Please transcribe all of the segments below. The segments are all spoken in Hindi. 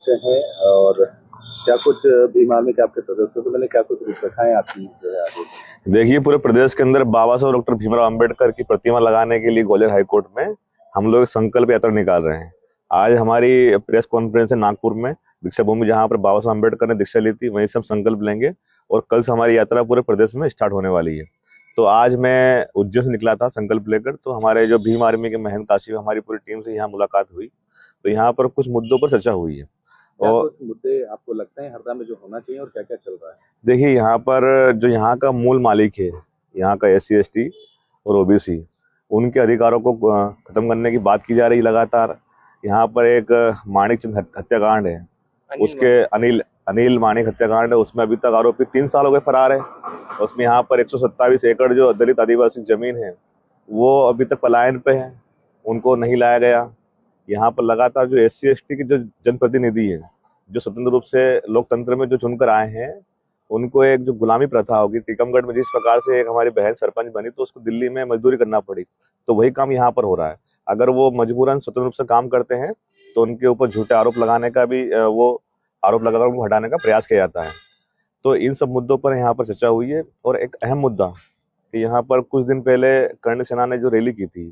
से हैं और क्या कुछ भीम आर्मी के आपके सदस्यों से मैंने क्या कुछ रूपरेखाएं आपकी जो है आगे। देखिए, पूरे प्रदेश के अंदर बाबा साहब डॉक्टर भीमराव अंबेडकर की प्रतिमा लगाने के लिए ग्वालियर हाईकोर्ट में हम लोग संकल्प यात्रा निकाल रहे हैं। आज हमारी प्रेस कॉन्फ्रेंस है नागपुर में, दीक्षा भूमि, जहां पर बाबा साहब अंबेडकर ने दीक्षा ली थी, वहीं से हम संकल्प लेंगे और कल से हमारी यात्रा पूरे प्रदेश में स्टार्ट होने वाली है। तो आज मैं उज्जैन से निकला था संकल्प लेकर, तो हमारे जो भीम आर्मी के महंत काशी, हमारी पूरी टीम से यहाँ मुलाकात हुई, तो यहाँ पर कुछ मुद्दों पर चर्चा हुई है। और कुछ मुद्दे आपको लगता है हरदा में जो होना चाहिए और क्या क्या चल रहा है? देखिए, यहाँ पर जो यहाँ का मूल मालिक है, यहाँ का SC ST और OBC, उनके अधिकारों को खत्म करने की बात की जा रही लगातार। यहाँ पर एक माणिक चंद हत्याकांड है, उसके अनिल अनिल माणिक हत्याकांड है, उसमें अभी तक आरोपी 3 साल हो गए फरार है। उसमें यहाँ पर 127 एकड़ जो दलित आदिवासी जमीन है वो अभी तक पलायन पे है, उनको नहीं लाया गया। यहाँ पर लगातार जो SC ST के जो जनप्रतिनिधि है, जो स्वतंत्र रूप से लोकतंत्र में जो चुनकर आए हैं, उनको एक जो गुलामी प्रथा होगी, टीकमगढ़ में जिस प्रकार से एक हमारी बहन सरपंच बनी तो उसको दिल्ली में मजदूरी करना पड़ी, तो वही काम यहाँ पर हो रहा है। अगर वो मजबूरन स्वतंत्र रूप से काम करते हैं तो उनके ऊपर झूठे आरोप लगाने का भी वो आरोप लगाकर उनको हटाने का प्रयास किया जाता है। तो इन सब मुद्दों पर यहाँ पर चर्चा हुई है। और एक अहम मुद्दा कि यहाँ पर कुछ दिन पहले कर्ण सेना ने जो रैली की थी,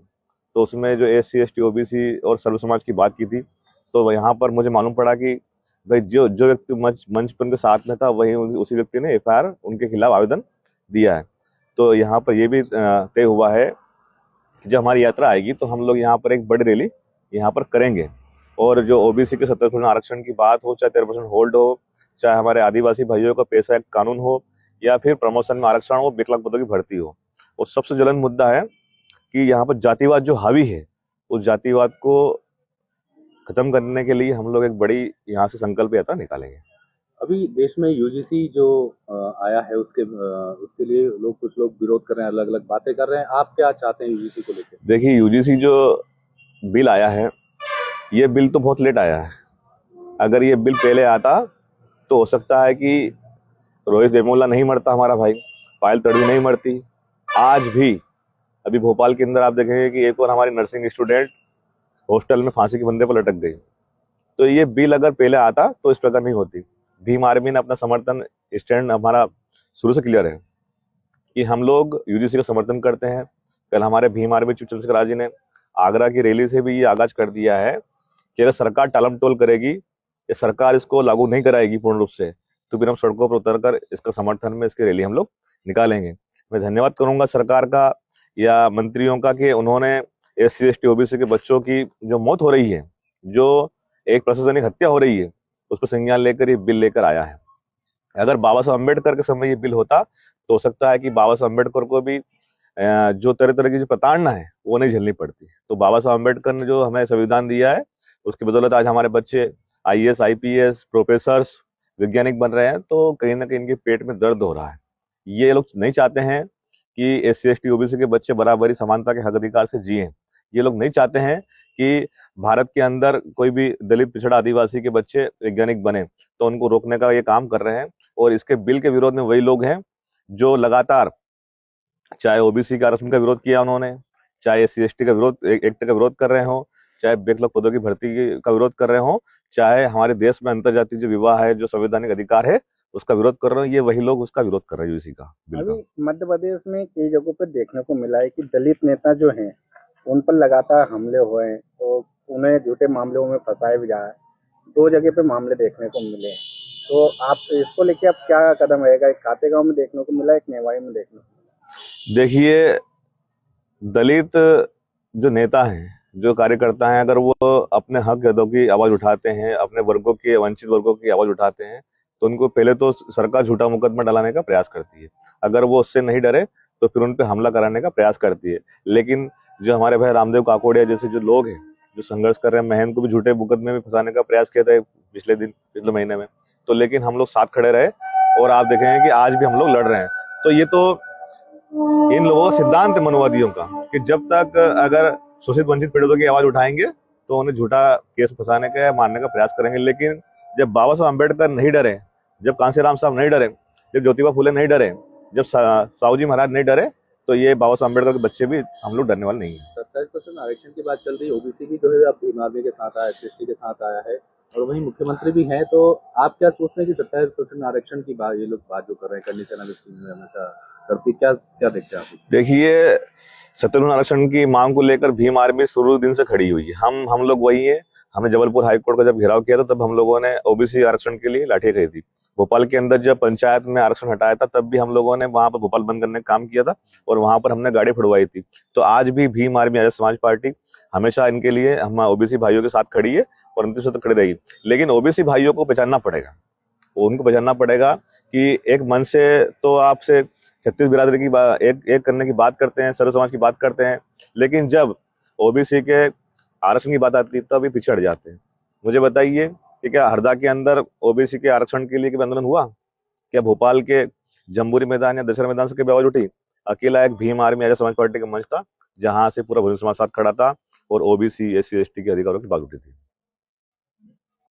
तो उसमें जो SC ST OBC और सर्व समाज की बात की थी, तो यहाँ पर मुझे मालूम पड़ा कि भाई जो जो व्यक्ति मंच पर उनके साथ में था, वही उसी व्यक्ति ने FIR उनके खिलाफ आवेदन दिया है। तो यहाँ पर ये भी तय हुआ है कि जब हमारी यात्रा आएगी तो हम लोग यहाँ पर एक बड़ी रैली यहाँ पर करेंगे। और जो OBC के 70% आरक्षण की बात हो, चाहे 13% होल्ड हो, चाहे हमारे आदिवासी भाइयों का पैसा एक्ट कानून हो, या फिर प्रमोशन में आरक्षण हो, 1 लाख पदों की भर्ती हो, और सबसे ज्वलंत मुद्दा है कि यहाँ पर जातिवाद जो हावी है, उस जातिवाद को खत्म करने के लिए हम लोग एक बड़ी यहाँ से संकल्प यात्रा निकालेंगे। अभी देश में UGC जो आया है उसके लिए कुछ लोग विरोध कर रहे हैं, अलग अलग बातें कर रहे हैं। आप क्या चाहते हैं UGC को लेकर? देखिए, UGC जो बिल आया है, ये बिल तो बहुत लेट आया है। अगर ये बिल पहले आता तो हो सकता है कि रोहित वेमुला नहीं मरता, हमारा भाई पायल तड़वी नहीं मरती। आज भी अभी भोपाल के अंदर आप देखेंगे कि एक और हमारी नर्सिंग स्टूडेंट हॉस्टल में फांसी के फंदे पर लटक गई। तो ये बिल अगर पहले आता तो इस प्रकार नहीं होती। भीम आर्मी ने अपना समर्थन स्टैंड हमारा शुरू से क्लियर है कि हम लोग UGC का समर्थन करते हैं। कल हमारे भीम आर्मी चीफ चंद्रशेखर जी ने आगरा की रैली से भी ये आगाज कर दिया है कि अगर सरकार टालमटोल करेगी या सरकार इसको लागू नहीं कराएगी पूर्ण रूप से, तो फिर हम सड़कों पर उतरकर इसका समर्थन में इसकी रैली हम लोग निकालेंगे। मैं धन्यवाद करूंगा सरकार का या मंत्रियों का कि उन्होंने SC ST OBC के बच्चों की जो मौत हो रही है, जो एक प्रशासनिक हत्या हो रही है, उस पर संज्ञान लेकर ये बिल लेकर आया है। अगर बाबा साहब अम्बेडकर के समय ये बिल होता तो हो सकता है कि बाबा साहब अम्बेडकर को भी जो तरह तरह की जो प्रताड़ना है वो नहीं झेलनी पड़ती। तो बाबा साहब अम्बेडकर ने जो हमें संविधान दिया है, उसकी बदौलत आज हमारे बच्चे IAS IPS प्रोफेसर्स वैज्ञानिक बन रहे हैं। तो कहीं ना कहीं इनके पेट में दर्द हो रहा है। ये लोग नहीं चाहते हैं कि SC ST OBC के बच्चे बराबरी समानता के हक अधिकार से जिए। ये लोग नहीं चाहते हैं कि भारत के अंदर कोई भी दलित पिछड़ा आदिवासी के बच्चे वैज्ञानिक बने, तो उनको रोकने का ये काम कर रहे हैं। और इसके बिल के विरोध में वही लोग हैं जो लगातार, चाहे OBC के आरक्षण का विरोध किया उन्होंने, चाहे SC ST का विरोध एक्ट का विरोध कर रहे हो, चाहे 1 लाख पदों की भर्ती का विरोध कर रहे हो, चाहे हमारे देश में अंतर्जातीय जो विवाह है, जो संवैधानिक अधिकार है, उसका विरोध कर रहे हो, ये वही लोग उसका विरोध कर रहे हैं UGC का बिल का। अभी मध्य प्रदेश में कई जगहों पर देखने को मिला है कि दलित नेता जो हैं उन पर लगातार हमले हुए हैं, तो उन्हें झूठे मामलों में फंसाया भी जा रहा है। 2 जगह पे मामले देखने को मिले हैं, तो आप इसको लेके आप क्या कदम रहेगा? एक खातेगांव में देखने को मिला, एक नेवाई में देखने को मिला। देखिए, दलित जो नेता हैं, जो कार्यकर्ता हैं, अगर वो अपने हक हितों की आवाज उठाते हैं, अपने वर्गों की, वंचित वर्गों की आवाज उठाते हैं, तो उनको पहले तो सरकार झूठा मुकदमा डलाने का प्रयास करती है। अगर वो उससे नहीं डरे तो फिर उन पे हमला कराने का प्रयास करती है। लेकिन जो हमारे भाई रामदेव काकोड़िया जैसे जो लोग हैं, जो संघर्ष कर रहे हैं, महंत को भी झूठे मुकदमे में फंसाने का प्रयास किया था पिछले महीने में, तो लेकिन हम लोग साथ खड़े रहे और आप देखेंगे कि आज भी हम लोग लड़ रहे हैं। तो ये तो इन लोगों का सिद्धांत है मनुवादियों का कि जब तक अगर शोषित वंचित पीड़ितों की आवाज उठाएंगे तो उन्हें झूठा केस फंसाने का, मारने का प्रयास करेंगे। लेकिन जब बाबा साहब अम्बेडकर नहीं डरे, जब कांसीराम साहब नहीं डरे, जब ज्योतिबा फुले नहीं डरे, जब साहू जी महाराज नहीं डरे, तो ये बाबा साहब अम्बेडकर के बच्चे भी हम लोग डरने वाले नहीं है। 27% आरक्षण की बात चल रही है, OBC भी जो है अब भीम आर्मी के साथ आया, SC ST के साथ आया है, और वहीं मुख्यमंत्री भी हैं, तो आप क्या सोचते हैं कि 27% आरक्षण की बात ये लोग बात जो कर रहे हैं, करनी चाहिए स्कीम में हमेशा करती, क्या क्या देखते हैं आप? देखिए, 27 आरक्षण की मांग को लेकर भीम आर्मी शुरू दिन से खड़ी हुई है। हम लोग वही है। हमने जबलपुर हाईकोर्ट का जब घेराव किया था तब हम लोगों ने ओबीसी आरक्षण के लिए लाठी कही थी। भोपाल के अंदर जब पंचायत में आरक्षण हटाया था तब भी हम लोगों ने वहां पर भोपाल बंद करने का काम किया था और वहां पर हमने गाड़ी फुड़वाई थी। तो आज भी भीम आर्मी आर्य समाज पार्टी हमेशा इनके लिए हम ओबीसी भाइयों के साथ खड़ी है और अंतिम तक खड़ी रही। लेकिन ओबीसी भाइयों को पहचानना पड़ेगा, उनको पहचानना पड़ेगा कि एक मन से तो आपसे छत्तीस बिरादरी की एक करने की बात करते हैं, सर्व समाज की बात करते हैं, लेकिन जब ओबीसी के आरक्षण की बात आती है तब ये पीछे हट जाते हैं। मुझे बताइए कि क्या हरदा के अंदर ओबीसी के आरक्षण के लिए कभी आंदोलन हुआ? क्या भोपाल के जम्बूरी मैदान या दशहरा मैदान से कभी आवाज उठी? अकेला एक भीम आर्मी आर्य समाज पार्टी का मंच था जहां से पूरा बहुजन समाज साथ खड़ा था और ओबीसी SC ST के अधिकारों की बात उठी थी।